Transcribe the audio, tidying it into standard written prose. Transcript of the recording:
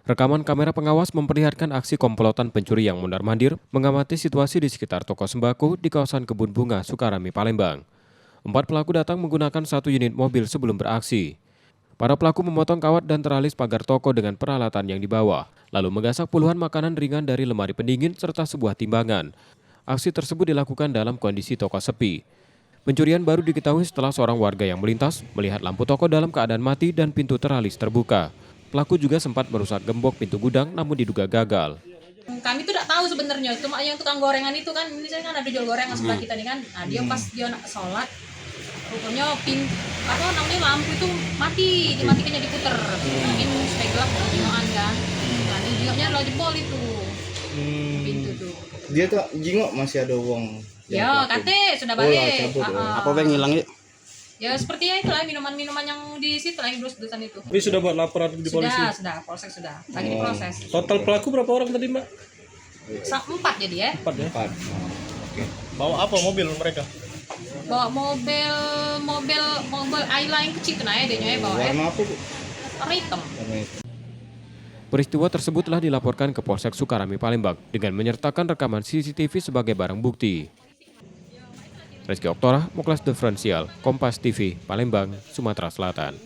Rekaman kamera pengawas memperlihatkan aksi komplotan pencuri yang mondar-mandir mengamati situasi di sekitar toko sembako di kawasan Kebun Bunga, Sukarami, Palembang. 4 pelaku datang menggunakan 1 unit mobil sebelum beraksi. Para pelaku memotong kawat dan teralis pagar toko dengan peralatan yang dibawa, lalu menggasak puluhan makanan ringan dari lemari pendingin serta sebuah timbangan. Aksi tersebut dilakukan dalam kondisi toko sepi. Pencurian baru diketahui setelah seorang warga yang melintas melihat lampu toko dalam keadaan mati dan pintu teralis terbuka. Pelaku juga sempat merusak gembok pintu gudang namun diduga gagal. Kami tuh tidak tahu sebenarnya, cuma yang tukang gorengan itu kan, ini saya kan ada jual gorengan sebelah kita nih kan. Nah, dia pas dia nak sholat, rupanya lampu itu mati, dimatikannya diputer. Mungkin supaya gelap jingoan kan. Nah, di jingoknya adalah jebol itu. Pintu tuh. Dia tuh jingok masih ada uang. Ya, kate sudah balik. Apa yang hilang ya? Ya sepertinya itulah minuman-minuman yang di situ lagi dus-dusan itu. Tapi sudah buat laporan di polisi? Sudah, polsek sudah. Lagi diproses. Total pelaku berapa orang tadi, Mbak? 4 jadi ya. 4 ya? 4. Oke. Bawa apa mobil mereka? Bawa mobil Ayla yang kecil tuh ya, dia bawa Warna apa, Bu? warna hitam. Warna hitam. Peristiwa tersebut telah dilaporkan ke Polsek Sukarami, Palembang dengan menyertakan rekaman CCTV sebagai barang bukti. Rizky Oktora, Muklas Diferensial, Kompas TV, Palembang, Sumatera Selatan.